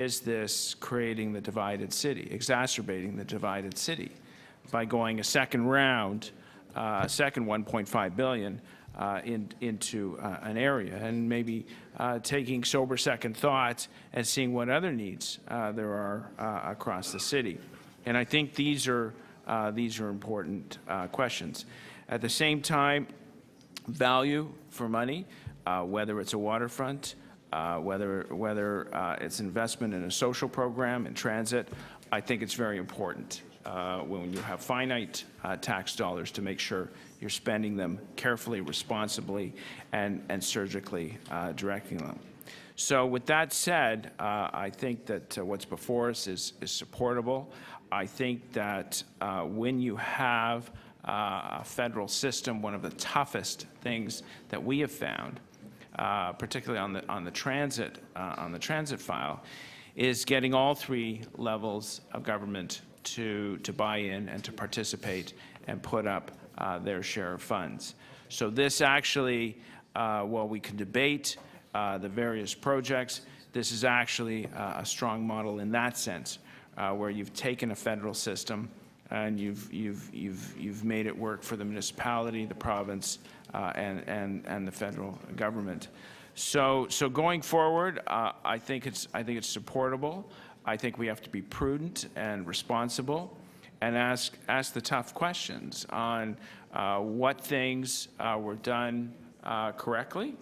is this creating the divided city, exacerbating the divided city by going a second round, second 1.5 billion into an area, and maybe taking sober second thoughts and seeing what other needs there are across the city. And I think these are important questions. At the same time, value for money, whether it's a waterfront, whether it's investment in a social program, in transit, I think it's very important when you have finite tax dollars to make sure you're spending them carefully, responsibly, and surgically directing them. So with that said, I think that what's before us is supportable. I think that when you have a federal system, one of the toughest things that we have found, particularly on the transit file, is getting all three levels of government to buy in and to participate and put up their share of funds. So this actually, while we can debate the various projects, this is actually a strong model in that sense, where you've taken a federal system and you've made it work for the municipality, the province, and the federal government. So going forward, I think it's supportable. I think we have to be prudent and responsible, and ask the tough questions on what things were done correctly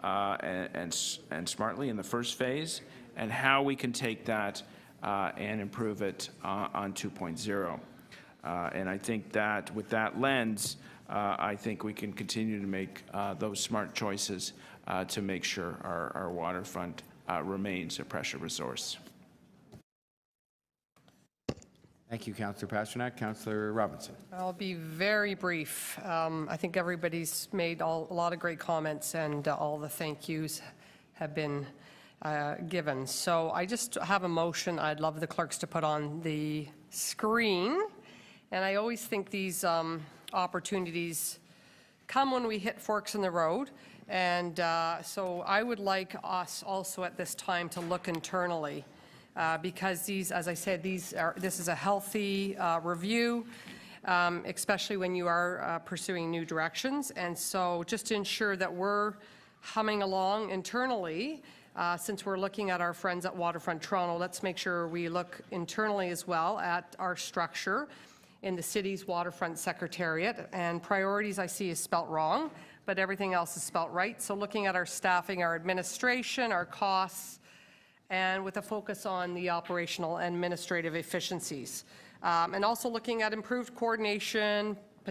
and smartly in the first phase, and how we can take that and improve it on 2.0. And I think that with that lens, I think we can continue to make those smart choices to make sure our waterfront remains a precious resource. Thank you, Councillor Pasternak. Councillor Robinson. I'll be very brief. I think everybody's made a lot of great comments, and all the thank yous have been given. So I just have a motion I'd love the clerks to put on the screen. And I always think these opportunities come when we hit forks in the road. And so I would like us also at this time to look internally. Because these, as I said, this is a healthy review, especially when you are pursuing new directions. And so just to ensure that we're humming along internally, since we're looking at our friends at Waterfront Toronto, let's make sure we look internally as well at our structure in the city's waterfront secretariat. And priorities I see is spelt wrong, but everything else is spelt right. So looking at our staffing, our administration, our costs, and with a focus on the operational and administrative efficiencies. And also looking at improved coordination,